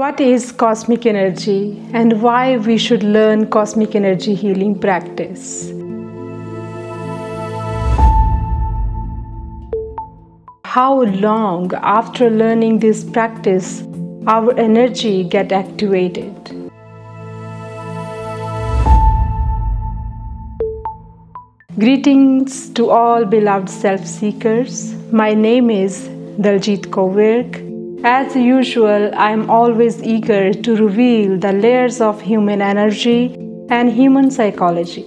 What is cosmic energy and why we should learn cosmic energy healing practice? How long after learning this practice our energy get activated? Greetings to all beloved self-seekers. My name is Daljit Kaur. As usual, I am always eager to reveal the layers of human energy and human psychology.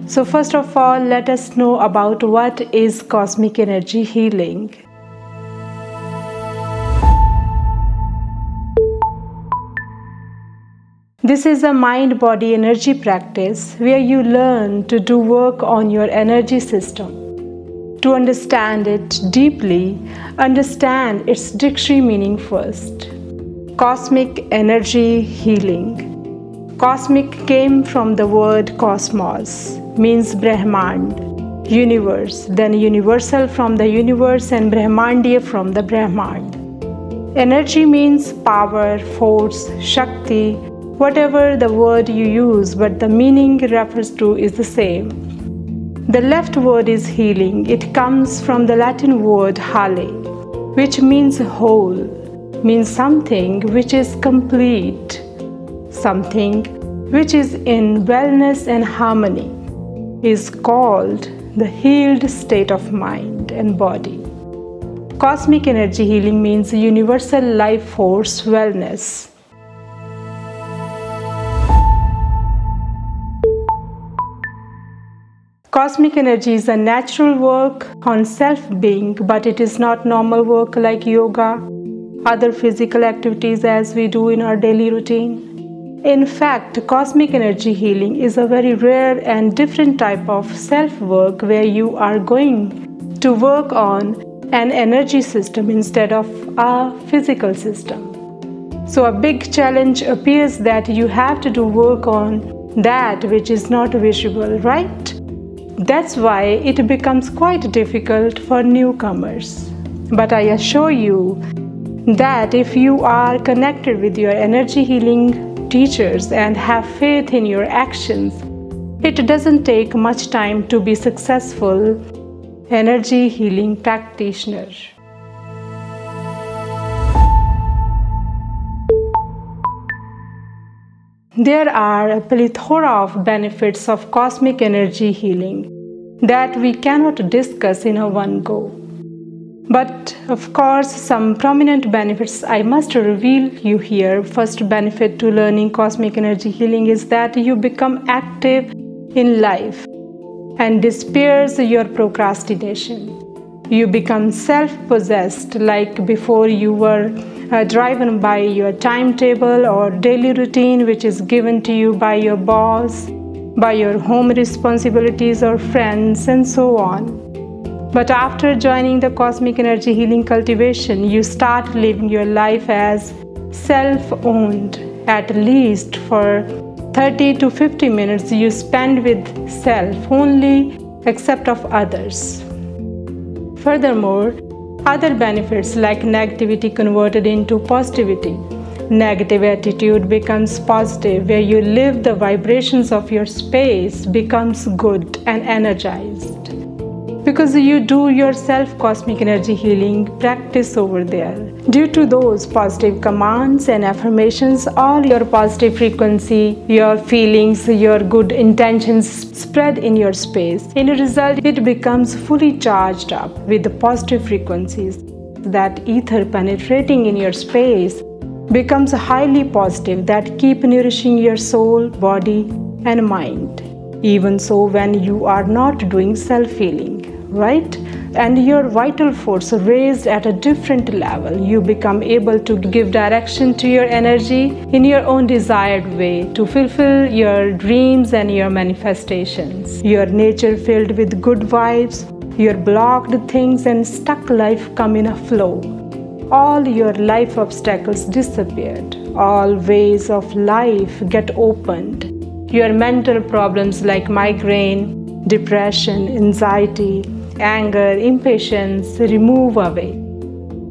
So first of all, let us know about what is cosmic energy healing. This is a mind-body energy practice where you learn to do work on your energy system. To understand it deeply, understand its dictionary meaning first. Cosmic energy healing. Cosmic came from the word cosmos, means Brahmand, universe, then universal from the universe and Brahmandiya from the Brahmand. Energy means power, force, Shakti, whatever the word you use, but the meaning refers to is the same. The left word is healing. It comes from the Latin word hale, which means whole, means something which is complete, something which is in wellness and harmony, is called the healed state of mind and body. Cosmic energy healing means universal life force wellness. Cosmic energy is a natural work on self-being, but it is not normal work like yoga, other physical activities as we do in our daily routine. In fact, cosmic energy healing is a very rare and different type of self-work where you are going to work on an energy system instead of a physical system. So a big challenge appears that you have to do work on that which is not visible, right? That's why it becomes quite difficult for newcomers. But I assure you that if you are connected with your energy healing teachers and have faith in your actions, it doesn't take much time to be successful energy healing practitioner. There are a plethora of benefits of cosmic energy healing that we cannot discuss in a one go. But of course, some prominent benefits I must reveal you here. First benefit to learning cosmic energy healing is that you become active in life and disappears your procrastination. You become self-possessed, like before you were driven by your timetable or daily routine which is given to you by your boss, by your home responsibilities or friends and so on. But after joining the cosmic energy healing cultivation, you start living your life as self-owned. At least for 30 to 50 minutes you spend with self only, except of others. Furthermore, other benefits like negativity converted into positivity. Negative attitude becomes positive, where you live the vibrations of your space becomes good and energized. Because you do your self-cosmic energy healing practice over there. Due to those positive commands and affirmations, all your positive frequency, your feelings, your good intentions spread in your space. In a result, it becomes fully charged up with the positive frequencies. That ether penetrating in your space becomes highly positive that keep nourishing your soul, body, and mind. Even so, when you are not doing self-healing, right? And your vital force raised at a different level, you become able to give direction to your energy in your own desired way to fulfill your dreams and your manifestations. Your nature filled with good vibes, your blocked things and stuck life come in a flow. All your life obstacles disappeared. All ways of life get opened. Your mental problems like migraine, depression, anxiety, anger, impatience remove away.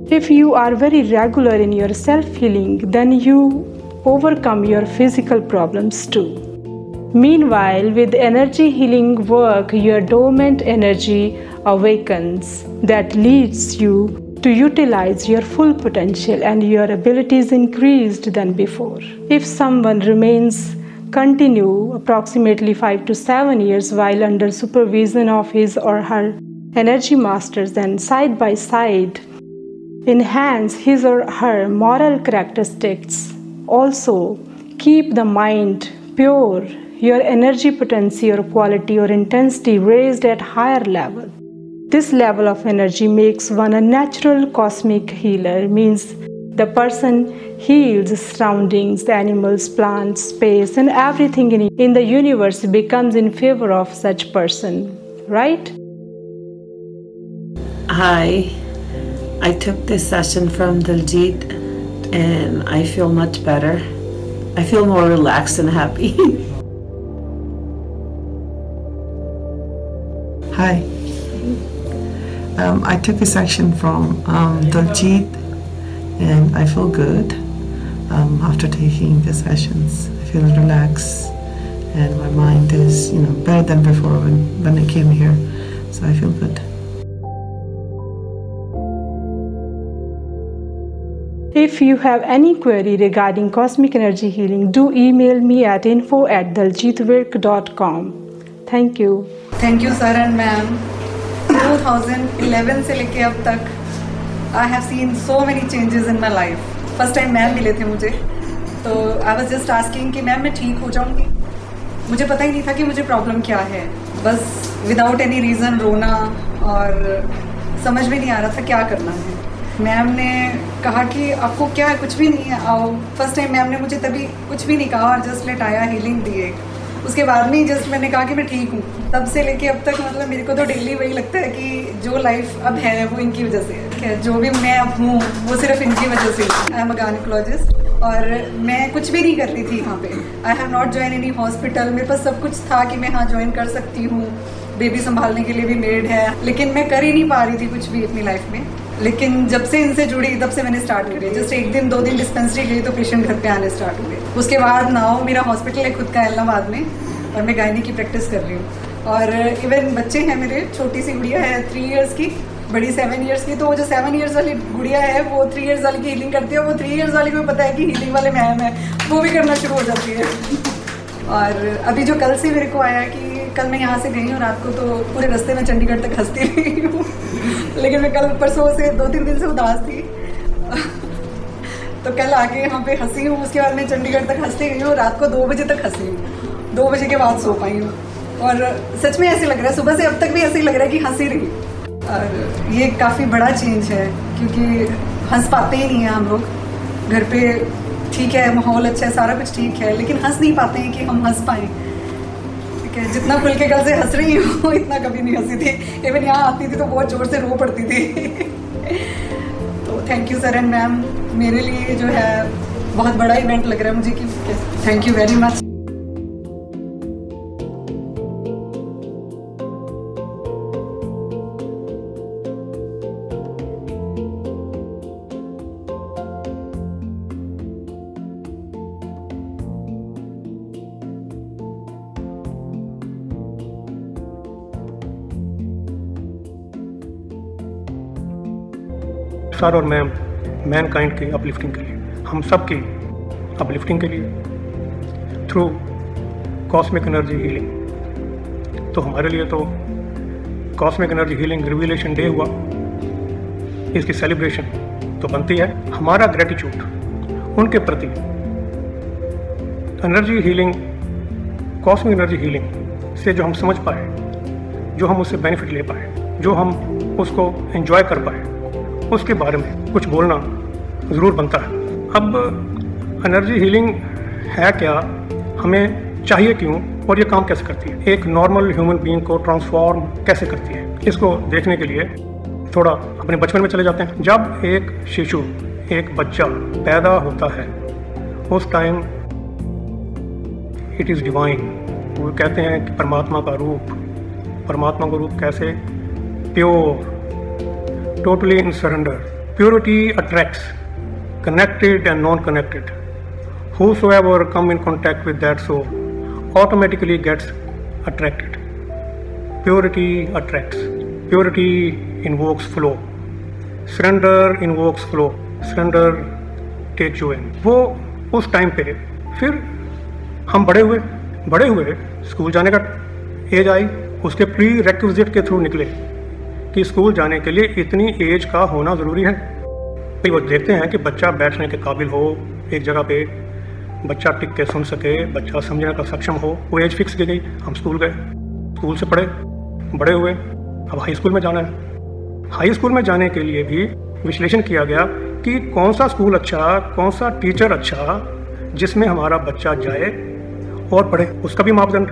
If you are very regular in your self-healing, then you overcome your physical problems too. Meanwhile, with energy healing work, your dormant energy awakens that leads you to utilize your full potential and your abilities increased than before. If someone remains continue approximately 5 to 7 years while under supervision of his or her energy masters, then side by side enhance his or her moral characteristics. Also, keep the mind pure, your energy potency or quality or intensity raised at higher level. This level of energy makes one a natural cosmic healer, means the person heals surroundings, animals, plants, space, and everything in the universe becomes in favor of such person, right? Hi, I took this session from Daljit and I feel much better. I feel more relaxed and happy. Hi. I took a section from Daljit and I feel good after taking the sessions. I feel relaxed and my mind is, better than before when I came here. So I feel good. If you have any query regarding cosmic energy healing, do email me at info@daljitvirk.com. Thank you. Thank you sir and ma'am. 2011 से लेके अब तक I have seen so many changes in my life. First time ma'am मिले थे मुझे, तो I was just asking कि ma'am मैं ठीक हो जाऊँगी. मुझे पता ही नहीं था कि मुझे प्रॉब्लम क्या है. बस विदाउट एनी रीज़न रोना और समझ में नहीं आ रहा था क्या करना है. मैम ने कहा कि आपको क्या है, कुछ भी नहीं है, आओ. फर्स्ट टाइम मैम ने मुझे तभी कुछ भी नहीं कहा और जस्ट लेटाया, हीलिंग दिए. उसके बाद में जस्ट मैंने कहा कि मैं ठीक हूँ. तब से लेके अब तक मतलब मेरे को तो डेली वही लगता है कि जो लाइफ अब है वो इनकी वजह से है. जो भी मैं अब हूँ वो सिर्फ इनकी वजह से. आई एम अ गायनेकोलॉजिस्ट और मैं कुछ भी नहीं कर रही थी यहाँ पे. I have not join any hospital. मेरे पास सब कुछ था कि मैं हाँ ज्वाइन कर सकती हूँ. बेबी संभालने के लिए भी मेड है, लेकिन मैं कर ही नहीं पा रही थी कुछ भी अपनी लाइफ में. लेकिन जब से इनसे जुड़ी तब से मैंने स्टार्ट करी. जस्ट एक दिन 2 दिन डिस्पेंसरी गई तो पेशेंट घर पे आने स्टार्ट हुए. उसके बाद नाउ मेरा हॉस्पिटल है खुद का इलाहाबाद में और मैं गायनी की प्रैक्टिस कर रही हूँ. और इवन बच्चे हैं मेरे. छोटी सी गुड़िया है 3 इयर्स की, बड़ी 7 इयर्स की. तो वो जो 7 इयर्स वाली गुड़िया है वो 3 इयर्स वाली की हीलिंग करती है. वो 3 इयर्स वाली को पता है कि हीलिंग वाले मैम है, वो भी करना शुरू हो जाती है. और अभी जो कल से मेरे को आया कि कल मैं यहाँ से गई हूँ रात को, तो पूरे रास्ते में चंडीगढ़ तक हंसती रही हूँ. लेकिन मैं कल परसों से 2-3 दिन से उदास थी. तो कल आके यहाँ पे हंसी हूँ. उसके बाद मैं चंडीगढ़ तक हंसती गई हूँ. रात को 2 बजे तक हंसी हूँ. 2 बजे के बाद सो पाई हूँ. और सच में ऐसे लग रहा है, सुबह से अब तक भी ऐसे ही लग रहा है कि हंसी रही. और ये काफ़ी बड़ा चेंज है क्योंकि हंस पाते ही नहीं हैं हम लोग. घर पे ठीक है, माहौल अच्छा है, सारा कुछ ठीक है, लेकिन हंस नहीं पाते हैं कि हम हंस पाएँ. जितना खुल के कल से हंस रही हूँ इतना कभी नहीं हंसी थी. इवन यहाँ आती थी तो बहुत जोर से रो पड़ती थी. तो thank you sir and ma'am. मेरे लिए जो है बहुत बड़ा इवेंट लग रहा है मुझे कि thank you very much. Sir और मैम मैनकाइंड की अपलिफ्टिंग के लिए, हम सब की अपलिफ्टिंग के लिए थ्रू कॉस्मिक एनर्जी हीलिंग. तो हमारे लिए तो कॉस्मिक एनर्जी हीलिंग रिवीलेशन डे हुआ, इसकी सेलिब्रेशन तो बनती है. हमारा ग्रेटिट्यूड उनके प्रति energy healing, cosmic energy healing से जो हम समझ पाए, जो हम उससे बेनिफिट ले पाए, जो हम उसको एंजॉय कर पाए, उसके बारे में कुछ बोलना ज़रूर बनता है. अब एनर्जी हीलिंग है क्या, हमें चाहिए क्यों और ये काम कैसे करती है, एक नॉर्मल ह्यूमन बीइंग को ट्रांसफॉर्म कैसे करती है, इसको देखने के लिए थोड़ा अपने बचपन में चले जाते हैं. जब एक शिशु, एक बच्चा पैदा होता है, उस टाइम इट इज़ डिवाइन. वो कहते हैं कि परमात्मा का रूप कैसे pure, totally in surrender, Purity attracts, connected and non-connected. Whosoever come in contact with that soul automatically gets attracted. Purity attracts. Purity invokes flow. Surrender invokes flow. Surrender takes you in. वो उस time पे फिर हम बड़े हुए school जाने का as I, उसके प्री रेक्विजिट के थ्रू निकले कि स्कूल जाने के लिए इतनी एज का होना ज़रूरी है। भाई वो देखते हैं कि बच्चा बैठने के काबिल हो, एक जगह पे बच्चा टिक के सुन सके, बच्चा समझने का सक्षम हो, वो एज फिक्स की गई। हम स्कूल गए, स्कूल से पढ़े, बड़े हुए, अब हाई स्कूल में जाना है। हाई स्कूल में जाने के लिए भी विश्लेषण किया गया कि कौन सा स्कूल अच्छा, कौन सा टीचर अच्छा जिसमें हमारा बच्चा जाए और पढ़े। उसका भी मापदंड,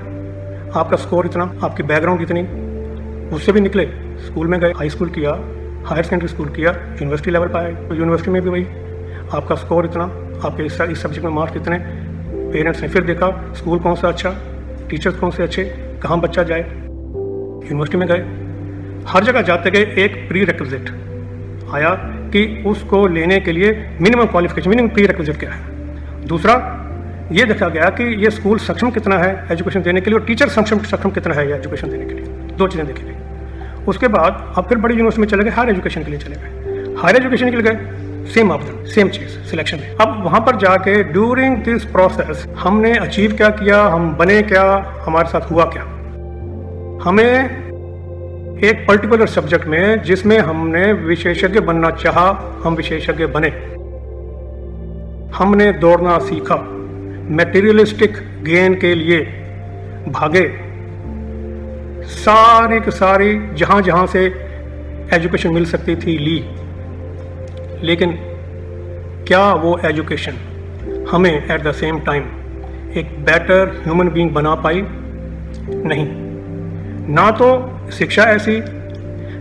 आपका स्कोर इतना, आपकी बैकग्राउंड इतनी, उससे भी निकले। स्कूल में गए, हाई स्कूल किया, हायर सेकेंडरी स्कूल किया, यूनिवर्सिटी लेवल पर आए तो यूनिवर्सिटी में भी वही, आपका स्कोर इतना, आपके इस सब्जेक्ट में मार्क्स इतने। पेरेंट्स ने फिर देखा स्कूल कौन सा अच्छा, टीचर्स कौन से अच्छे, कहाँ बच्चा जाए। यूनिवर्सिटी में गए, हर जगह जाते गए एक प्री रिक्विजिट आया कि उसको लेने के लिए minimum qualification, minimum pre requisite क्या है। दूसरा ये देखा गया कि ये स्कूल सक्षम कितना है एजुकेशन देने के लिए और टीचर सक्षम कितना है ये एजुकेशन देने के लिए। दो चीज़ें देखी गई। उसके बाद अब फिर बड़ी यूनिवर्सिटी में चले गए, हायर एजुकेशन के लिए चले गए। हायर एजुकेशन के लिए गए, सेम मापदंड, सेम चीज़ सिलेक्शन में। अब वहाँ पर जाके ड्यूरिंग दिस प्रोसेस हमने अचीव क्या किया, हम बने क्या, हमारे साथ हुआ क्या। हमें एक पर्टिकुलर सब्जेक्ट में जिसमें हमने विशेषज्ञ बनना चाहा, हम विशेषज्ञ बने। हमने दौड़ना सीखा, मटेरियलिस्टिक गेन के लिए भागे, सारी की सारी जहां जहां से एजुकेशन मिल सकती थी ली। लेकिन क्या वो एजुकेशन हमें एट द सेम टाइम एक बेटर ह्यूमन बीइंग बना पाई? नहीं। ना तो शिक्षा ऐसी,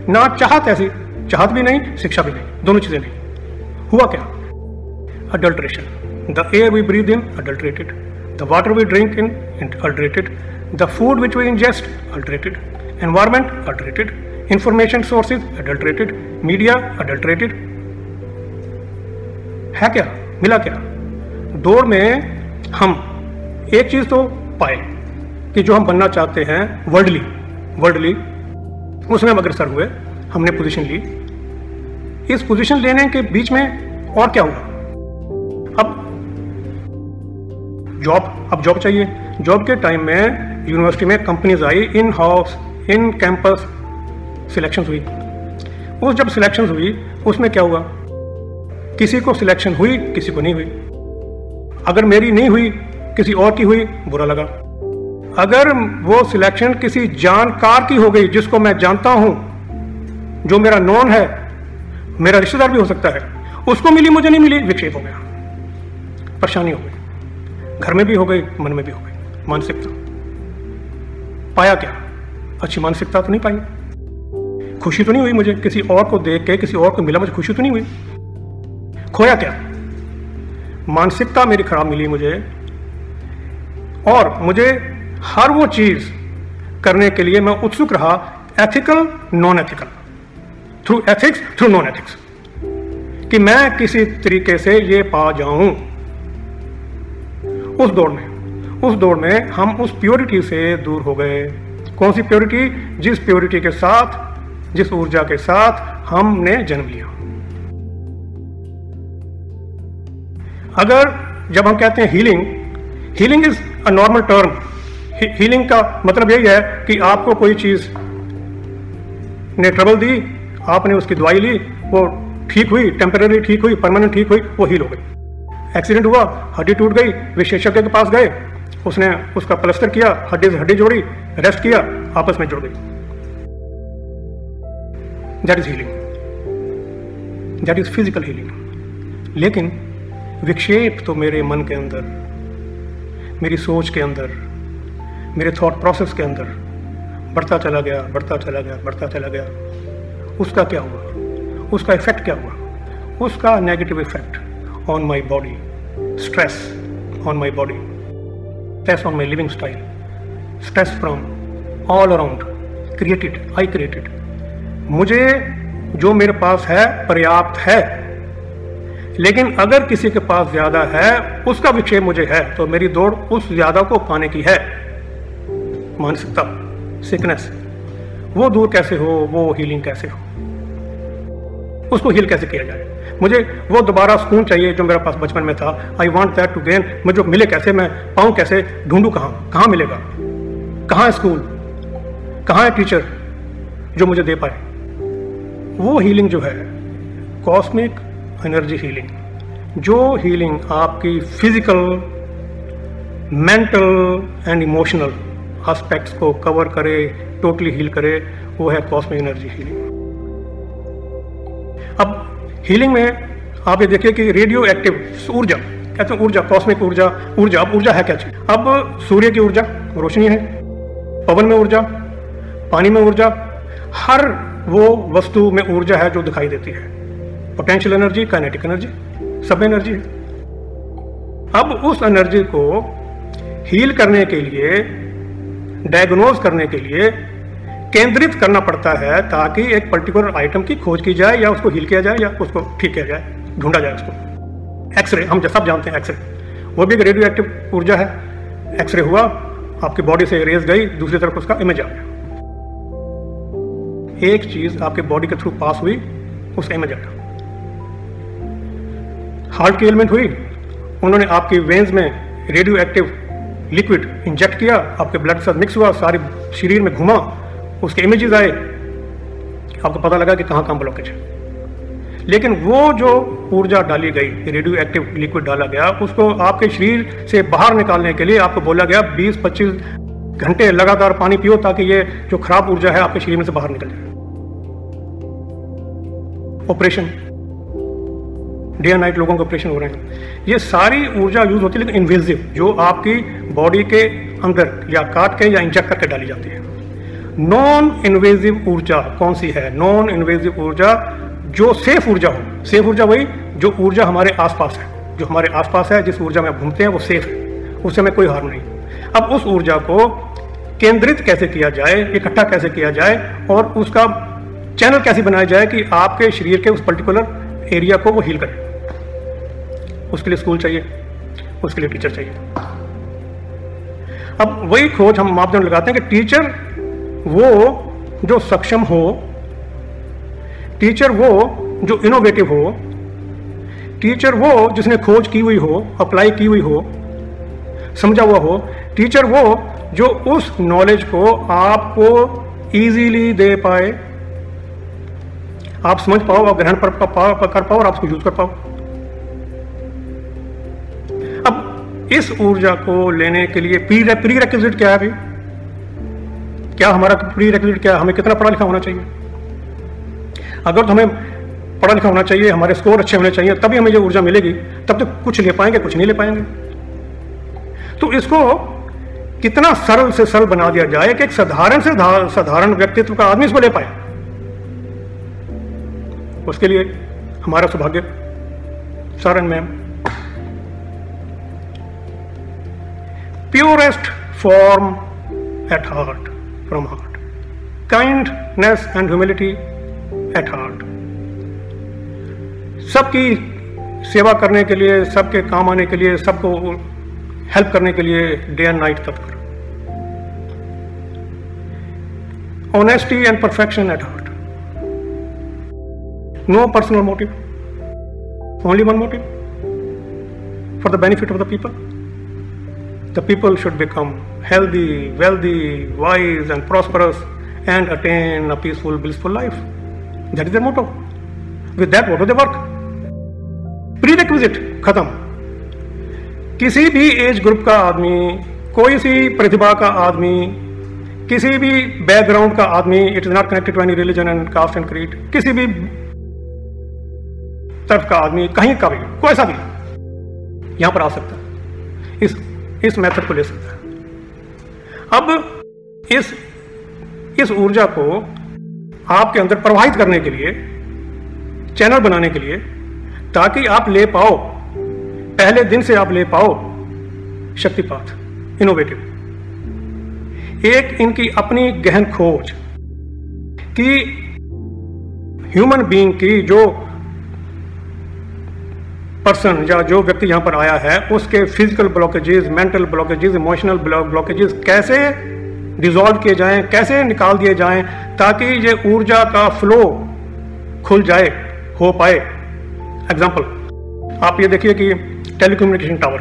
ना चाहत ऐसी, चाहत भी नहीं, शिक्षा भी नहीं, दोनों चीजें नहीं। हुआ क्या? Adulteration. The air we breathe in, adulterated. The water we drink in, adulterated. The food which we ingest, adulterated. Environment, adulterated. Information sources, adulterated. Media, adulterated. है क्या? मिला क्या? दौड़ में हम एक चीज तो पाए कि जो हम बनना चाहते हैं वर्ल्डली, उसमें हम अग्रसर हुए, हमने पोजीशन ली। इस पोजीशन लेने के बीच में और क्या हुआ? अब जॉब चाहिए। जॉब के टाइम में यूनिवर्सिटी में companies I, in house, in campus selection हुई। उस जब सिलेक्शन हुई उसमें क्या हुआ? किसी को सिलेक्शन हुई, किसी को नहीं हुई। अगर मेरी नहीं हुई, किसी और की हुई, बुरा लगा। अगर वो सिलेक्शन किसी जानकार की हो गई, जिसको मैं जानता हूं, जो मेरा नॉन है, मेरा रिश्तेदार भी हो सकता है, उसको मिली, मुझे नहीं मिली, विक्षेप हो गया, परेशानी हो गई, घर में भी हो गई, मन में भी हो गई। मानसिकता पाया क्या? अच्छी मानसिकता तो नहीं पाई, खुशी तो नहीं हुई मुझे, किसी और को देख के किसी और को मिला, मुझे खुशी तो नहीं हुई। खोया क्या? मानसिकता मेरी खराब मिली मुझे, और मुझे हर वो चीज करने के लिए मैं उत्सुक रहा, ethical, non ethical, through ethics, through non ethics, कि मैं किसी तरीके से ये पा जाऊं। उस दौड़ में हम उस प्योरिटी से दूर हो गए। कौन सी प्योरिटी? जिस प्योरिटी के साथ, जिस ऊर्जा के साथ हमने जन्म लिया। अगर जब हम कहते हैं healing is a normal term. Healing का मतलब यही है कि आपको कोई चीज ने ट्रबल दी, आपने उसकी दवाई ली, वो ठीक हुई, टेम्पररी ठीक हुई, परमानेंट ठीक हुई, वो हील हो गई। एक्सीडेंट हुआ, हड्डी टूट गई, विशेषज्ञ के पास गए, उसने उसका प्लास्टर किया, हड्डी से हड्डी जोड़ी, रेस्ट किया, आपस में जुड़ गई। That is healing, that is physical healing. लेकिन विक्षेप तो मेरे मन के अंदर, मेरी सोच के अंदर, मेरे थॉट प्रोसेस के अंदर बढ़ता चला गया। उसका क्या हुआ? उसका इफेक्ट क्या हुआ? उसका negative effect on my body, stress on my body, stress on my living style, stress from all around, I created. मुझे जो मेरे पास है पर्याप्त है, लेकिन अगर किसी के पास ज्यादा है, उसका विक्षेप मुझे है, तो मेरी दौड़ उस ज्यादा को पाने की है। मानसिकता, सिकनेस, वो दूर कैसे हो, वो हीलिंग कैसे हो, उसको हील कैसे किया जाए। मुझे वो दोबारा सुकून चाहिए जो मेरे पास बचपन में था। I want that to gain. मुझे मिले कैसे, मैं पाऊँ कैसे, ढूंढूं कहाँ मिलेगा, कहाँ है स्कूल, कहाँ है टीचर जो मुझे दे पाए। वो हीलिंग जो है कॉस्मिक एनर्जी हीलिंग, जो हीलिंग आपकी physical, mental and emotional aspects को कवर करे, टोटली हील करे, वो है कॉस्मिक एनर्जी हीलिंग। अब हीलिंग में आप ये देखिए कि रेडियो एक्टिव ऊर्जा, कहते हैं ऊर्जा, कॉस्मिक ऊर्जा, ऊर्जा। अब ऊर्जा है क्या चीज? अब सूर्य की ऊर्जा रोशनी है, पवन में ऊर्जा, पानी में ऊर्जा, हर वो वस्तु में ऊर्जा है जो दिखाई देती है। पोटेंशियल एनर्जी, काइनेटिक एनर्जी, सब एनर्जी है। अब उस एनर्जी को हील करने के लिए, डायग्नोज करने के लिए केंद्रित करना पड़ता है, ताकि एक पर्टिकुलर आइटम की खोज की जाए, या उसको हील किया जाए, या उसको ठीक किया जाए, ढूंढा जाए उसको। एक्सरे, हम सब जानते हैं एक्सरे, वो भी एक रेडियो एक्टिव ऊर्जा है। एक्सरे हुआ, आपकी बॉडी से रेज गई, दूसरी तरफ उसका इमेज आ गया। एक चीज आपके बॉडी के थ्रू पास हुई, उसका इमेज आया। हार्ट की एलिमेंट हुई, उन्होंने आपकी वेन्स में रेडियो एक्टिव लिक्विड इंजेक्ट किया, आपके ब्लड के साथ मिक्स हुआ, सारे शरीर में घुमा, उसके इमेजेस आए, आपको पता लगा कि कहाँ ब्लॉकेज है। लेकिन वो जो ऊर्जा डाली गई, रेडियो एक्टिव लिक्विड डाला गया, उसको आपके शरीर से बाहर निकालने के लिए आपको बोला गया 20-25 घंटे लगातार पानी पियो, ताकि ये जो खराब ऊर्जा है आपके शरीर में से बाहर निकल जाए। ऑपरेशन, डे एंड नाइट लोगों के ऑपरेशन हो रहे हैं। ये सारी ऊर्जा यूज होती है, लेकिन इन्वेजिव, जो आपकी बॉडी के अंदर या काट के या इंजेक्ट करके डाली जाती है। नॉन इन्वेजिव ऊर्जा कौन सी है? नॉन इन्वेजिव ऊर्जा जो सेफ ऊर्जा हो। सेफ ऊर्जा वही जो ऊर्जा हमारे आसपास है, जो हमारे आसपास है, जिस ऊर्जा में आप घूमते हैं वो सेफ है, उससे हमें कोई हार्म नहीं। अब उस ऊर्जा को केंद्रित कैसे किया जाए, इकट्ठा कैसे किया जाए, और उसका चैनल कैसे बनाया जाए कि आपके शरीर के उस पर्टिकुलर एरिया को वो हील करे। उसके लिए स्कूल चाहिए, उसके लिए टीचर चाहिए। अब वही खोज हम मापदंड लगाते हैं कि टीचर वो जो सक्षम हो, टीचर वो जो इनोवेटिव हो, टीचर वो जिसने खोज की हुई हो, अप्लाई की हुई हो, समझा हुआ हो, टीचर वो जो उस नॉलेज को आपको इजीली दे पाए, आप समझ पाओ, आप ग्रहण कर पाओ और आप उसको यूज कर पाओ। अब इस ऊर्जा को लेने के लिए प्री रेक्विजिट क्या है भाई? क्या हमारा प्री रेक्विजिट क्या है? हमें कितना पढ़ा लिखा होना चाहिए? अगर तो हमें पढ़ा लिखा होना चाहिए, हमारे स्कोर अच्छे होने चाहिए, तभी हमें ये ऊर्जा मिलेगी, तब तो कुछ ले पाएंगे, कुछ नहीं ले पाएंगे। तो इसको कितना सरल से सरल बना दिया जाए कि एक साधारण व्यक्तित्व का आदमी इसको ले पाए। उसके लिए हमारा सौभाग्य Saran ma'am, purest form at heart, from heart, kindness and humility at heart, सबकी सेवा करने के लिए, सबके काम आने के लिए, सबको हेल्प करने के लिए डे एंड नाइट तत्पर, honesty and perfection at heart, no personal motive, only one motive, for the benefit of the people. The people should become healthy, wealthy, wise and prosperous and attain a peaceful, blissful life. That is their motto. With that, what do they work? Prerequisite खत्म। किसी भी age group का आदमी, कोई सी प्रतिभा का आदमी, किसी भी बैकग्राउंड का आदमी, it is not connected to any religion and caste and creed, किसी भी तरफ का आदमी, कहीं का भी, कोई सा भी यहां पर आ सकता है, इस मेथड को ले सकता है। अब इस ऊर्जा को आपके अंदर प्रवाहित करने के लिए, चैनल बनाने के लिए, ताकि आप ले पाओ, पहले दिन से आप ले पाओ शक्तिपात, इनोवेटिव, एक इनकी अपनी गहन खोज कि ह्यूमन बीइंग की जो पर्सन या जो व्यक्ति यहाँ पर आया है उसके physical blockages, mental blockages, emotional blockages कैसे डिसॉल्व किए जाएं, कैसे निकाल दिए जाएं ताकि ये ऊर्जा का फ्लो खुल जाए, हो पाए। एग्जाम्पल आप ये देखिए कि टेलीकम्युनिकेशन टावर,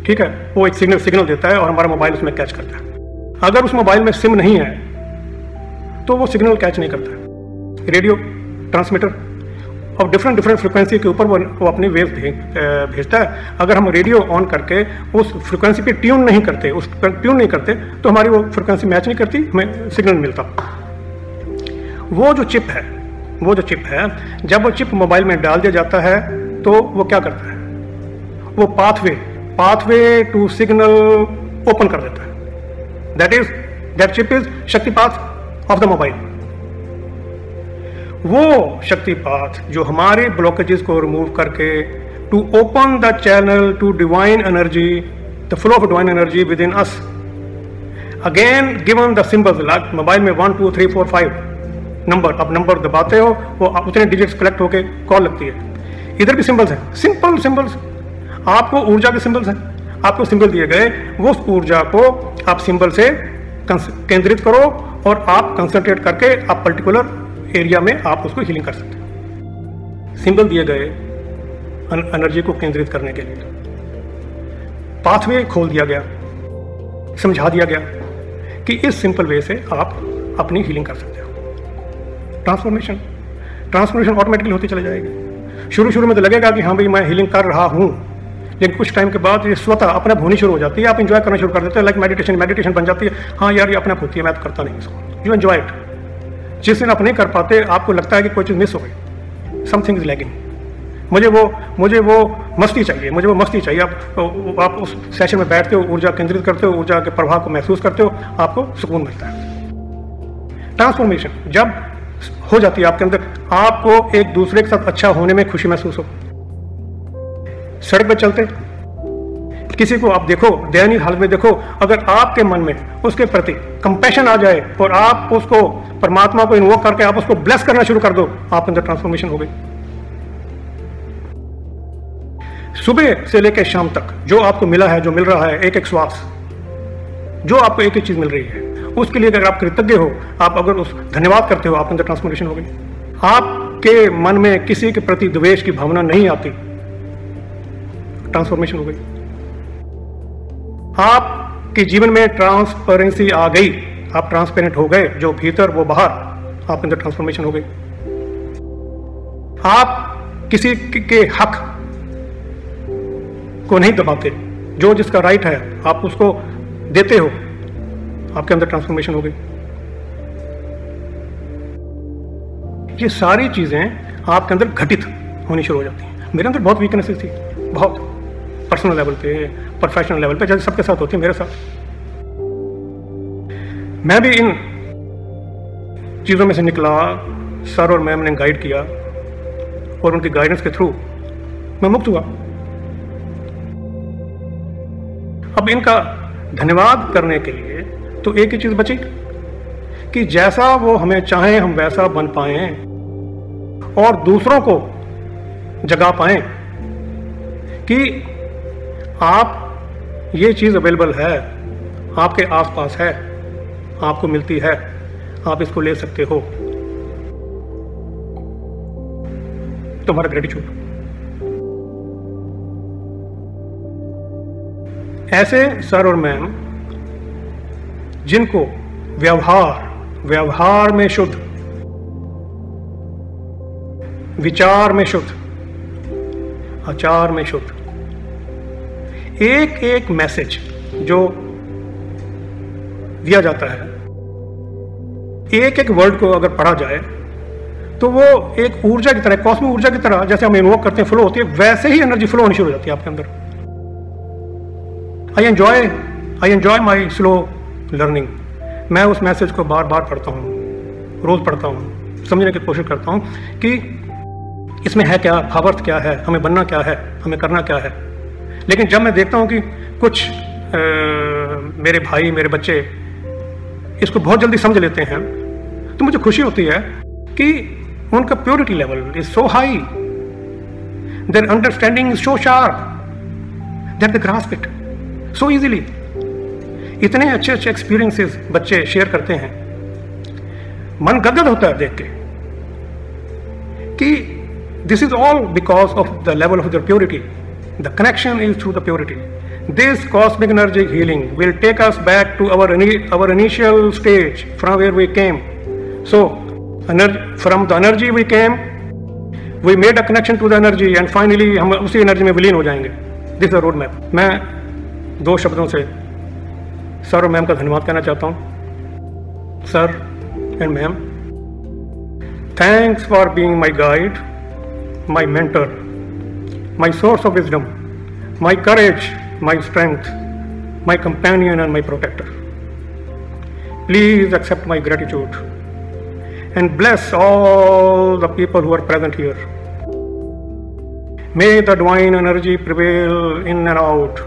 ठीक है, वो एक सिग्नल देता है और हमारा मोबाइल उसमें कैच करता है। अगर उस मोबाइल में सिम नहीं है तो वो सिग्नल कैच नहीं करता। रेडियो ट्रांसमीटर और डिफरेंट फ्रिक्वेंसी के ऊपर वो अपनी वेव भेजता है। अगर हम रेडियो ऑन करके उस फ्रिक्वेंसी पे ट्यून नहीं करते तो हमारी वो फ्रिक्वेंसी मैच नहीं करती, हमें सिग्नल मिलता। वो जो चिप है जब वो चिप मोबाइल में डाल दिया जाता है तो वो क्या करता है, वो पाथवे टू सिग्नल ओपन कर देता है। That chip is shakti path of the mobile. वो शक्ति पाथ जो हमारे ब्लॉकेजेस को रिमूव करके to open the channel to divine energy, the flow of divine energy within us, again given the symbols, like mobile में 1 2 3 4 5 number, आप number दबाते हो वो उतने डिजिट्स कलेक्ट होके कॉल लगती है। इधर भी सिंबल्स हैं, सिंपल सिंबल्स, आपको ऊर्जा के सिंबल्स हैं, आपको सिंबल दिए गए, वो उस ऊर्जा को आप सिंबल से केंद्रित करो और आप कंसंट्रेट करके आप पर्टिकुलर एरिया में आप उसको हीलिंग कर सकते हैं। सिंबल दिए गए एनर्जी को केंद्रित करने के लिए, पाथवे खोल दिया गया, समझा दिया गया कि इस सिंपल वे से आप अपनी हीलिंग कर सकते हो। ट्रांसफॉर्मेशन ऑटोमेटिकली होती चली जाएगी। शुरू में तो लगेगा कि हाँ भाई मैं हीलिंग कर रहा हूँ, लेकिन कुछ टाइम के बाद ये स्वतः अपने आप होनी शुरू हो जाती है, आप इंजॉय करना शुरू कर देते हैं। लाइक मेडिटेशन बन जाती है, हाँ यार ये अपने आप होती है, मैं तो करता नहीं इसको, यू एंजॉय इट। जिस दिन आप नहीं कर पाते आपको लगता है कि कोई चीज़ मिस हो गई, समथिंग इज लैगिंग, मुझे वो मस्ती चाहिए, आप उस सेशन में बैठते हो, ऊर्जा केंद्रित करते हो, ऊर्जा के प्रभाव को महसूस करते हो, आपको सुकून मिलता है। ट्रांसफॉर्मेशन जब हो जाती है आपके अंदर, आपको एक दूसरे के साथ अच्छा होने में खुशी महसूस हो। सड़क पर चलते किसी को आप देखो, दयनीय हालत में देखो, अगर आपके मन में उसके प्रति कंपैशन आ जाए और आप उसको परमात्मा को इन्वोक करके आप उसको ब्लेस करना शुरू कर दो, आप अंदर ट्रांसफॉर्मेशन हो गई। सुबह से लेकर शाम तक जो आपको मिला है, जो मिल रहा है, एक श्वास, जो आपको एक चीज मिल रही है, उसके लिए अगर आप कृतज्ञ हो, आप अगर उस धन्यवाद करते हो, आप अंदर ट्रांसफॉर्मेशन हो गई। आपके मन में किसी के प्रति द्वेष की भावना नहीं आती, ट्रांसफॉर्मेशन हो गई। आपके जीवन में ट्रांसपेरेंसी आ गई, आप ट्रांसपेरेंट हो गए, जो भीतर वो बाहर, आप अंदर ट्रांसफॉर्मेशन हो गई। आप किसी के हक को नहीं दबाते, जो जिसका राइट है आप उसको देते हो, आपके अंदर ट्रांसफॉर्मेशन हो गई। ये सारी चीजें आपके अंदर घटित होनी शुरू हो जाती हैं। मेरे अंदर बहुत वीकनेसेस थी, बहुत पर्सनल लेवल पे, प्रोफेशनल लेवल पे, जैसे सबके साथ होती है, मेरे साथ। मैं भी इन चीज़ों में से निकला, सर और मैम ने गाइड किया और उनकी गाइडेंस के थ्रू मैं मुक्त हुआ। अब इनका धन्यवाद करने के लिए तो एक ही चीज़ बची कि जैसा वो हमें चाहें हम वैसा बन पाएं और दूसरों को जगा पाएं कि आप ये चीज़ अवेलेबल है, आपके आसपास है, आपको मिलती है, आप इसको ले सकते हो। तुम्हारा ग्रेटिट्यूड। ऐसे सर और मैम जिनको व्यवहार में शुद्ध, विचार में शुद्ध, आचार में शुद्ध, एक एक मैसेज जो दिया जाता है, एक एक वर्ड को अगर पढ़ा जाए तो वो एक ऊर्जा की तरह, कॉस्मिक ऊर्जा की तरह, जैसे हम इन्वोक करते हैं, फ्लो होती है, वैसे ही एनर्जी फ्लो होनी शुरू हो जाती है आपके अंदर। I enjoy my slow learning. मैं उस मैसेज को बार बार पढ़ता हूँ, रोज पढ़ता हूँ, समझने की कोशिश करता हूँ कि इसमें है क्या, भावार्थ क्या है, हमें बनना क्या है, हमें करना क्या है। लेकिन जब मैं देखता हूँ कि कुछ मेरे भाई, मेरे बच्चे इसको बहुत जल्दी समझ लेते हैं, तो मुझे खुशी होती है कि उनका purity level is so high, their understanding is so sharp that they grasp it so easily. इतने अच्छे अच्छे एक्सपीरियंसेस बच्चे शेयर करते हैं, मन गदगद होता है देख के कि this is all because of the level of their purity. The connection is through the purity. This cosmic energy healing will take us back to our initial stage from where we came. So, from the energy we came, we made a connection to the energy and finally हम उसी energy में विलीन हो जाएंगे। This is the road map। मैं 2 शब्दों से sir और मैम का धन्यवाद कहना चाहता हूँ। Sir and ma'am, thanks for being my guide, my mentor, my source of wisdom, my courage, my strength, my companion and my protector. Please accept my gratitude and bless all the people who are present here. May the divine energy prevail in and out.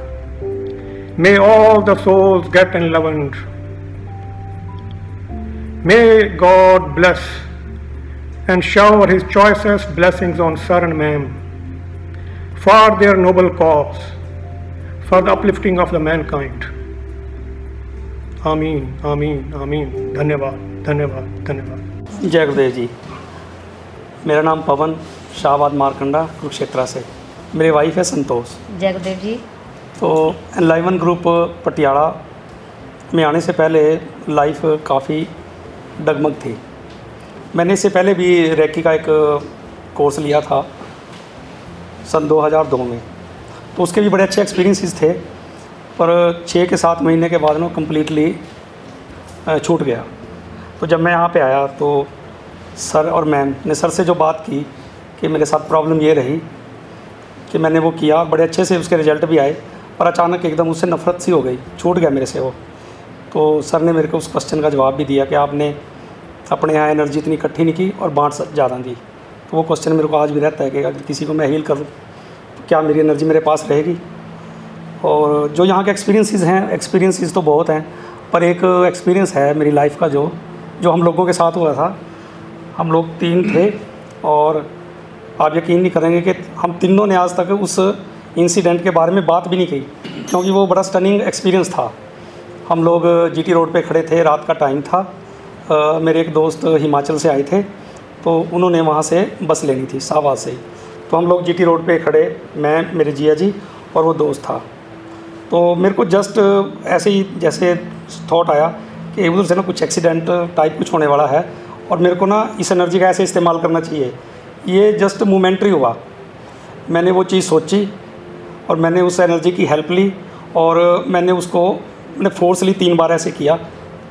May all the souls get enlivened. May God bless and shower His choicest blessings on Sir and Ma'am for their noble cause, for the uplifting of the mankind. आमीन आमीन आमीन। धन्यवाद धन्यवाद धन्यवाद। जय गुरुदेव जी। मेरा नाम पवन शाहबाद मारकंडा कुरुक्षेत्रा से, मेरी वाइफ है संतोष। जय गुरुदेव जी। तो एनलाइवन ग्रुप पटियाला में आने से पहले लाइफ काफ़ी डगमग थी। मैंने इससे पहले भी रेकी का एक कोर्स लिया था सन 2002 में, तो उसके भी बड़े अच्छे एक्सपीरियंसेस थे, पर 6 के 7 महीने के बाद ना कम्प्लीटली छूट गया। तो जब मैं यहाँ पे आया तो सर और मैम ने सर से जो बात की कि मेरे साथ प्रॉब्लम ये रही कि मैंने वो किया, बड़े अच्छे से उसके रिज़ल्ट भी आए, पर अचानक एकदम उससे नफ़रत सी हो गई, छूट गया मेरे से वो। तो सर ने मेरे को उस क्वेश्चन का जवाब भी दिया कि आपने अपने यहाँ एनर्जी इतनी इकट्ठी नहीं की और बांट ज़्यादा दी। तो वो क्वेश्चन मेरे को आज भी रहता है कि अगर किसी को मैं हील करूँ तो क्या मेरी एनर्जी मेरे पास रहेगी। और जो यहाँ के एक्सपीरियंसेस तो बहुत हैं, पर एक एक्सपीरियंस है मेरी लाइफ का जो हम लोगों के साथ हुआ था। हम लोग 3 थे और आप यकीन नहीं करेंगे कि हम तीनों ने आज तक उस इंसिडेंट के बारे में बात भी नहीं की, क्योंकि वो बड़ा स्टनिंग एक्सपीरियंस था। हम लोग जीटी रोड पे खड़े थे, रात का टाइम था। मेरे एक दोस्त हिमाचल से आए थे, तो उन्होंने वहाँ से बस लेनी थी शाहबाद से ही। तो हम लोग जीटी रोड पे खड़े, मैं, मेरे जिया जी और वो दोस्त था। तो मेरे को जस्ट ऐसे ही जैसे थॉट आया कि उधर से ना कुछ एक्सीडेंट टाइप कुछ होने वाला है और मेरे को ना इस एनर्जी का ऐसे इस्तेमाल करना चाहिए। ये जस्ट मोमेंट्री हुआ। मैंने वो चीज़ सोची और मैंने उस एनर्जी की हेल्प ली और मैंने फोर्सली 3 बार ऐसे किया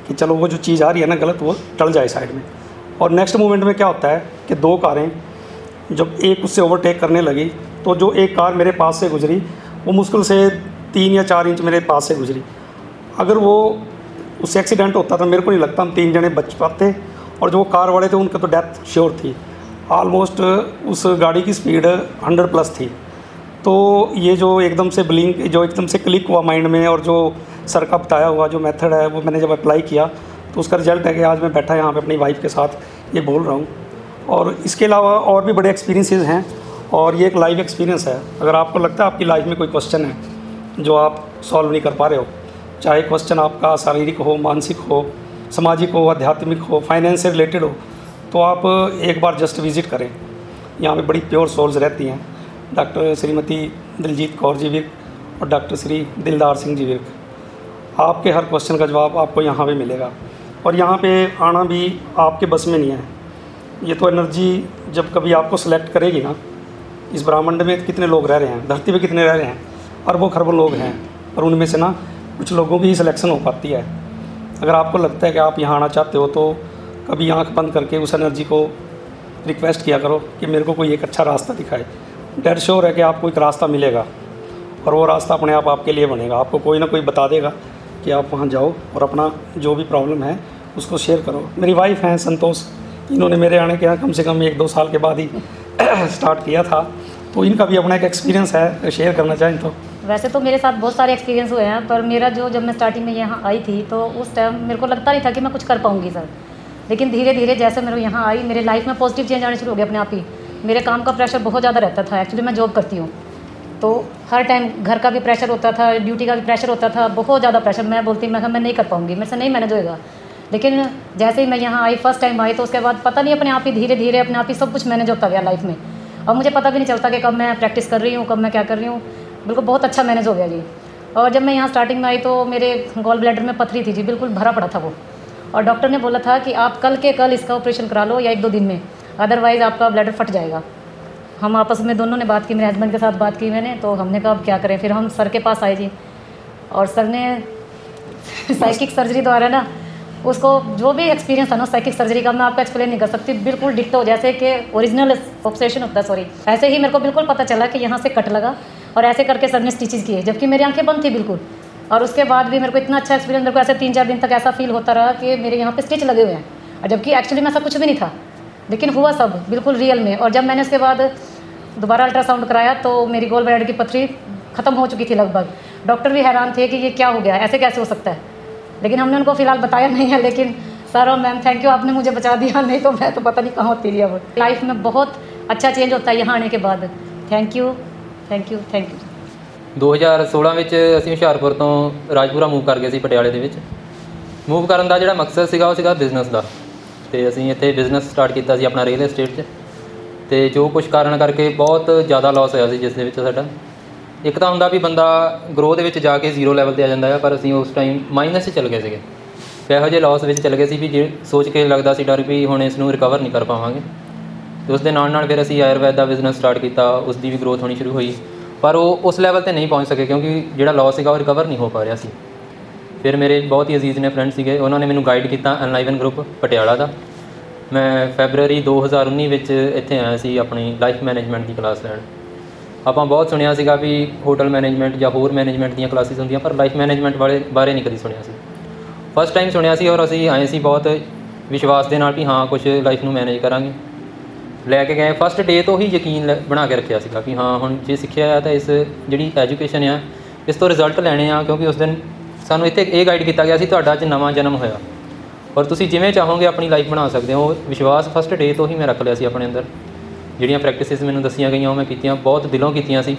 कि चलो वो जो चीज़ आ रही है ना गलत, वो टल जाए साइड में। और नेक्स्ट मोमेंट में क्या होता है कि 2 कारें जब एक उससे ओवरटेक करने लगी, तो जो एक कार मेरे पास से गुजरी वो मुश्किल से 3 या 4 इंच मेरे पास से गुजरी। अगर वो उससे एक्सीडेंट होता तो मेरे को नहीं लगता हम 3 जने बच पाते, और जो कार वाले थे उनका तो डेथ श्योर थी। ऑलमोस्ट उस गाड़ी की स्पीड 100+ थी। तो ये जो एकदम से क्लिक हुआ माइंड में, और जो सर का बताया हुआ जो मेथड है वो मैंने जब अप्लाई किया तो उसका रिजल्ट है कि आज मैं बैठा यहाँ पे अपनी वाइफ के साथ ये बोल रहा हूँ। और इसके अलावा और भी बड़े एक्सपीरियंसेस हैं, और ये एक लाइव एक्सपीरियंस है। अगर आपको लगता है आपकी लाइफ में कोई क्वेश्चन है जो आप सॉल्व नहीं कर पा रहे हो, चाहे क्वेश्चन आपका शारीरिक हो, मानसिक हो, सामाजिक हो, आध्यात्मिक हो, फाइनेंस से रिलेटेड हो, तो आप एक बार जस्ट विज़िट करें। यहाँ पे बड़ी प्योर सोल्स रहती हैं, डॉक्टर श्रीमती दिलजीत कौर जी विर्क और डॉक्टर श्री दिलदार सिंह जी विर्क। आपके हर क्वेश्चन का जवाब आपको यहाँ पे मिलेगा, और यहाँ पे आना भी आपके बस में नहीं है। ये तो एनर्जी जब कभी आपको सेलेक्ट करेगी ना, इस ब्रह्मांड में कितने लोग रह रहे हैं, धरती पे कितने रह रहे हैं, अरबों खरबों लोग हैं, और उनमें से ना कुछ लोगों की ही सिलेक्शन हो पाती है। अगर आपको लगता है कि आप यहाँ आना चाहते हो तो कभी आँख बंद करके उस एनर्जी को रिक्वेस्ट किया करो कि मेरे को कोई एक अच्छा रास्ता दिखाए। डेड श्योर है कि आपको एक रास्ता मिलेगा, और वो रास्ता अपने आप आपके लिए बनेगा। आपको कोई ना कोई बता देगा कि आप वहाँ जाओ और अपना जो भी प्रॉब्लम है उसको शेयर करो। मेरी वाइफ हैं संतोष, इन्होंने मेरे आने के यहाँ कम से कम 1-2 साल के बाद ही स्टार्ट किया था, तो इनका भी अपना एक एक्सपीरियंस है, शेयर करना चाहें तो। वैसे तो मेरे साथ बहुत सारे एक्सपीरियंस हुए हैं, पर मेरा जब मैं स्टार्टिंग में यहाँ आई थी तो उस टाइम मेरे को लगता नहीं था कि मैं कुछ कर पाऊँगी सर। लेकिन धीरे धीरे जैसे मेरे यहाँ आई, मेरे लाइफ में पॉजिटिव चेंज आने शुरू हो गया अपने आप ही। मेरे काम का प्रेशर बहुत ज़्यादा रहता था, एक्चुअली मैं जॉब करती हूँ, तो हर टाइम घर का भी प्रेशर होता था, ड्यूटी का भी प्रेशर होता था, बहुत ज़्यादा प्रेशर। मैं बोलती मैं नहीं कर पाऊँगी, मेरे से नहीं मैनेज होएगा। लेकिन जैसे ही मैं यहाँ आई, फर्स्ट टाइम आई, तो उसके बाद पता नहीं अपने आप ही धीरे धीरे अपने आप ही सब कुछ मैनेज होता गया लाइफ में। और मुझे पता भी नहीं चलता कि कब मैं प्रैक्टिस कर रही हूँ, कब मैं क्या कर रही हूँ, बिल्कुल बहुत अच्छा मैनेज हो गया जी। और जब मैं यहाँ स्टार्टिंग में आई तो मेरे गॉल ब्लैडर में पथरी थी जी, बिल्कुल भरा पड़ा था वो, और डॉक्टर ने बोला था कि आप कल के कल इसका ऑपरेशन करा लो या 1-2 दिन में, अदरवाइज़ आपका ब्लैडर फट जाएगा। हम आपस में दोनों ने बात की, मेरे हस्बैंड के साथ बात की मैंने, तो हमने कहा अब क्या करें। फिर हम सर के पास आए जी, और सर ने साइकिक सर्जरी द्वारा ना, उसको जो भी एक्सपीरियंस था ना साइकिक सर्जरी का, मैं आपको एक्सप्लेन नहीं कर सकती, बिल्कुल डिट्टो जैसे कि ओरिजिनल ऑब्सेशन होता है, सॉरी, ऐसे ही मेरे को बिल्कुल पता चला कि यहाँ से कट लगा और ऐसे करके सर ने स्टिचेस किए, जबकि मेरी आंखें बंद थी बिल्कुल। और उसके बाद भी मेरे को इतना अच्छा एक्सपीरियंस, मेरे को ऐसे 3-4 दिन तक ऐसा फील होता रहा कि मेरे यहाँ पे स्टिच लगे हुए हैं, और जबकि एक्चुअली में ऐसा कुछ भी नहीं था, लेकिन हुआ सब बिल्कुल रियल में। और जब मैंने उसके बाद दोबारा अल्ट्रासाउंड कराया तो मेरी गॉल ब्लैडर की पथरी ख़त्म हो चुकी थी लगभग। डॉक्टर भी हैरान थे कि ये क्या हो गया, ऐसे कैसे हो सकता है, लेकिन हमने उनको फ़िलहाल बताया नहीं है। लेकिन सर और मैम थैंक यू, आपने मुझे बचा दिया, नहीं तो मैं तो पता नहीं कहाँ होती रही। अब लाइफ में बहुत अच्छा चेंज होता है यहाँ आने के बाद। Thank you, thank you, thank you. 2016 ਵਿੱਚ ਅਸੀਂ ਹੁਸ਼ਿਆਰਪੁਰ ਤੋਂ ਰਾਜਪੁਰਾ ਮੂਵ ਕਰ ਗਏ ਸੀ ਪਟਿਆਲੇ ਦੇ ਵਿੱਚ। ਮੂਵ ਕਰਨ ਦਾ ਜਿਹੜਾ ਮਕਸਦ ਸੀਗਾ ਉਹ ਸੀਗਾ ਬਿਜ਼ਨਸ ਦਾ, ਤੇ ਅਸੀਂ ਇੱਥੇ ਬਿਜ਼ਨਸ ਸਟਾਰਟ ਕੀਤਾ ਸੀ ਆਪਣਾ ਰੀਅਲ ਏਸਟੇਟ 'ਚ, ਤੇ ਜੋ ਕੁਝ ਕਾਰਨ ਕਰਕੇ ਬਹੁਤ ਜ਼ਿਆਦਾ ਲਾਸ ਹੋਇਆ ਸੀ ਜਿਸ ਦੇ ਵਿੱਚ ਸਾਡਾ। ਇੱਕ ਤਾਂ ਹੁੰਦਾ ਵੀ ਬੰਦਾ ਗਰੋਅ ਦੇ ਵਿੱਚ ਜਾ ਕੇ 0 ਲੈਵਲ 'ਤੇ ਆ ਜਾਂਦਾ ਹੈ, ਪਰ ਅਸੀਂ ਉਸ ਟਾਈਮ ਮਾਈਨਸ 'ਚ ਚੱਲ ਗਏ ਸੀਗੇ, ਇਹੋ ਜਿਹੇ ਲਾਸ ਵਿੱਚ ਚੱਲ ਗਏ ਸੀ ਵੀ ਜੇ ਸੋਚ ਕੇ ਲੱਗਦਾ ਸੀ ਡਰ ਵੀ ਹੁਣ ਇਸ ਨੂੰ ਰਿਕਵਰ ਨਹੀਂ ਕਰ ਪਾਵਾਂਗੇ। ਅਤੇ ਉਸ ਦੇ ਨਾਲ ਨਾਲ ਫਿਰ ਅਸੀਂ ਆਯੁਰਵੈਦ ਦਾ ਬਿਜ਼ਨਸ ਸਟਾਰਟ ਕੀਤਾ, ਉਸ ਦੀ ਵੀ ਗਰੋਥ ਹੋਣੀ ਸ਼ੁਰੂ ਹੋਈ, ਪਰ ਉਹ ਉਸ ਲੈਵਲ 'ਤੇ ਨਹੀਂ ਪਹੁੰਚ ਸਕੇ ਕਿਉਂਕਿ ਜਿਹੜਾ ਲਾਸ ਸੀਗਾ ਉਹ ਰਿਕਵਰ ਨਹੀਂ ਹੋ ਪਾ ਰਿਹਾ ਸੀ। ਫਿਰ ਮੇਰੇ ਬਹੁਤ ਹੀ ਅਜ਼ੀਜ਼ ਨੇ ਫਰੈਂਡ ਸੀਗੇ, ਉਹਨਾਂ ਨੇ ਮੈਨੂੰ ਗਾਈਡ ਕੀਤਾ ਐਨਲਾਈਵਨ ਗਰੁੱਪ ਪਟਿਆਲਾ ਦਾ। ਮੈਂ ਫੈਬਰਰੀ 2019 ਵਿੱਚ ਇੱਥੇ ਆਇਆ ਸੀ ਆਪਣੀ ਲਾਈਫ ਮੈਨੇਜਮੈਂਟ ਦੀ ਕਲਾਸ ਲੈਣ। ਆਪਾਂ ਬਹੁਤ ਸੁਣਿਆ ਸੀਗਾ ਵੀ ਹੋਟਲ ਮੈਨੇਜਮੈਂਟ ਜਾਂ ਹੋਰ ਮੈਨੇਜਮੈਂਟ ਦੀਆਂ ਕਲਾਸਿਸ ਹੁੰਦੀਆਂ, ਪਰ ਲਾਈਫ ਮੈਨੇਜਮੈਂਟ ਬਾਰੇ ਨਹੀਂ ਕਦੀ ਸੁਣਿਆ ਸੀ। ਫਸਟ ਟਾਈਮ ਸੁਣਿਆ ਸੀ, ਔਰ ਅਸੀਂ ਆਏ ਸੀ ਬਹੁਤ ਵਿਸ਼ਵਾਸ ਦੇ ਨਾਲ ਵੀ ਹਾਂ ਕੁਛ ਲਾਈਫ ਨੂੰ ਮੈਨੇਜ ਕਰਾਂਗੇ। ਲੈ ਕੇ ਗਏ, ਫਸਟ ਡੇ ਤੋਂ ਹੀ ਯਕੀਨ ਬਣਾ ਕੇ ਰੱਖਿਆ ਸੀਗਾ ਕਿ ਹਾਂ ਹੁਣ ਜੇ ਸਿੱਖਿਆ ਆ ਤਾਂ ਇਸ ਜਿਹੜੀ ਐਜੂਕੇਸ਼ਨ ਆ ਇਸ ਤੋਂ ਰਿਜ਼ਲਟ ਲੈਣੇ ਆ, ਕਿਉਂਕਿ ਉਸ ਦਿਨ ਸਾਨੂੰ ਇੱਥੇ ਇਹ ਗਾਈਡ ਕੀਤਾ ਗਿਆ ਸੀ ਤੁਹਾਡਾ ਅੱਜ ਨਵਾਂ ਜਨਮ ਹੋਇਆ ਔਰ ਤੁਸੀਂ ਜਿਵੇਂ ਚਾਹੋਗੇ ਆਪਣੀ ਲਾਈਫ ਬਣਾ ਸਕਦੇ ਹੋ। ਵਿਸ਼ਵਾਸ ਫਸਟ ਡੇ ਤੋਂ ਹੀ ਮੈਂ ਰੱਖ ਲਿਆ ਸੀ ਆਪਣੇ ਅੰਦਰ। ਜਿਹੜੀਆਂ ਪ੍ਰੈਕਟਿਸਿਸ ਮੈਨੂੰ ਦੱਸੀਆਂ ਗਈਆਂ ਉਹ ਮੈਂ ਕੀਤੀਆਂ, ਬਹੁਤ ਦਿਲੋਂ ਕੀਤੀਆਂ ਸੀ।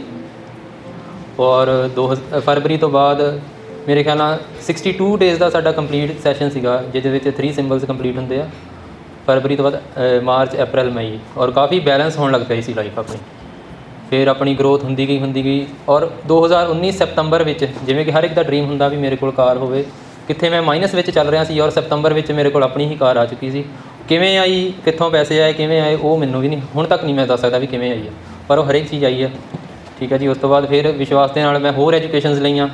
ਔਰ ਫਰਵਰੀ ਤੋਂ ਬਾਅਦ ਮੇਰੇ ਖਿਆਲ ਨਾਲ 62 ਡੇਜ਼ ਦਾ ਸਾਡਾ ਕੰਪਲੀਟ ਸੈਸ਼ਨ ਸੀਗਾ, ਜਿਹਦੇ ਵਿੱਚ 3 ਸਿੰਬਲਸ ਕੰਪਲੀਟ ਹੁੰਦੇ ਆ। ਫਰਵਰੀ ਤੋਂ ਬਾਅਦ ਮਾਰਚ, ਅਪ੍ਰੈਲ, ਮਈ, ਔਰ ਕਾਫੀ ਬੈਲੈਂਸ ਹੋਣ ਲੱਗ ਪਈ ਸੀ ਲਾਈਫ ਆਪਣੀ। ਫਿਰ ਆਪਣੀ ਗਰੋਥ ਹੁੰਦੀ ਗਈ ਔਰ 2019 ਸਤੰਬਰ ਵਿੱਚ, ਜਿਵੇਂ ਕਿ ਹਰ ਇੱਕ ਦਾ ਡਰੀਮ ਹੁੰਦਾ ਵੀ ਮੇਰੇ ਕੋਲ ਕਾਰ ਹੋਵੇ, ਕਿੱਥੇ ਮੈਂ ਮਾਈਨਸ ਵਿੱਚ ਚੱਲ ਰਿਹਾ ਸੀ ਔਰ ਸਤੰਬਰ ਵਿੱਚ ਮੇਰੇ ਕੋਲ ਆਪਣੀ ਹੀ ਕਾਰ ਆ ਚੁੱਕੀ ਸੀ। ਕਿਵੇਂ ਆਈ, ਕਿੱਥੋਂ ਪੈਸੇ ਆਏ, ਕਿਵੇਂ ਆਏ, ਉਹ ਮੈਨੂੰ ਵੀ ਨਹੀਂ ਹੁਣ ਤੱਕ ਨਹੀਂ ਮੈਂ ਦੱਸ ਸਕਦਾ ਵੀ ਕਿਵੇਂ ਆਈ ਹੈ, ਪਰ ਉਹ ਹਰੇਕ ਚੀਜ਼ ਆਈ ਹੈ। ਠੀਕ ਹੈ ਜੀ। ਉਸ ਤੋਂ ਬਾਅਦ ਫਿਰ ਵਿਸ਼ਵਾਸ ਦੇ ਨਾਲ ਮੈਂ ਹੋਰ ਐਜੂਕੇਸ਼ਨਸ ਲਈਆਂ।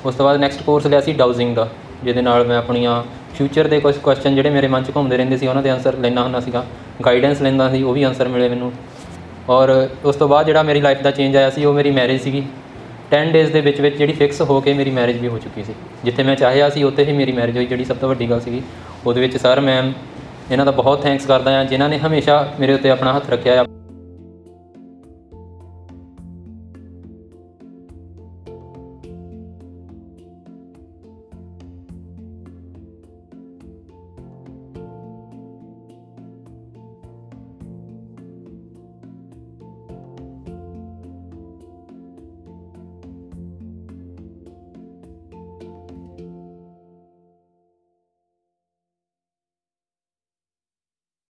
ਉਸ ਤੋਂ ਬਾਅਦ ਨੈਕਸਟ ਕੋਰਸ ਲਿਆ ਸੀ ਡਾਊਜ਼ਿੰਗ ਦਾ, ਜਿਹਦੇ ਨਾਲ ਮੈਂ ਆਪਣੀਆਂ ਫਿਊਚਰ ਦੇ ਕੁਝ ਕੁਐਸਚਨ ਜਿਹੜੇ ਮੇਰੇ ਮਨ 'ਚ ਘੁੰਮਦੇ ਰਹਿੰਦੇ ਸੀ ਉਹਨਾਂ ਦੇ ਆਨਸਰ ਲੈਂਦਾ ਹੁੰਦਾ ਸੀਗਾ, ਗਾਈਡੈਂਸ ਲੈਂਦਾ ਸੀ, ਉਹ ਵੀ ਆਨਸਰ ਮਿਲੇ ਮੈਨੂੰ। ਔਰ ਉਸ ਤੋਂ ਬਾਅਦ ਜਿਹੜਾ ਮੇਰੀ ਲਾਈਫ ਦਾ ਚੇਂਜ ਆਇਆ ਸੀ ਉਹ ਮੇਰੀ ਮੈਰਿਜ ਸੀਗੀ। 10 ਡੇਜ਼ ਦੇ ਵਿੱਚ ਜਿਹੜੀ ਫਿਕਸ ਹੋ ਕੇ ਮੇਰੀ ਮੈਰਿਜ ਵੀ ਹੋ ਚੁੱਕੀ ਸੀ। ਜਿੱਥੇ ਮੈਂ ਚਾਹਿਆ ਸੀ ਉੱਥੇ ਹੀ ਮੇਰੀ ਮੈਰਿਜ ਹੋਈ, ਜਿਹੜੀ ਸਭ ਤੋਂ ਵੱਡੀ ਗੱਲ ਸੀਗੀ। ਉਹਦੇ ਵਿੱਚ ਸਰ ਮੈਮ ਇਹਨਾਂ ਦਾ ਬਹੁਤ ਥੈਂਕਸ ਕਰਦਾ ਹਾਂ, ਜਿਨ੍ਹਾਂ ਨੇ ਹਮੇਸ਼ਾ ਮੇਰੇ ਉੱਤੇ ਆਪਣਾ ਹੱਥ ਰੱਖਿਆ ਆ।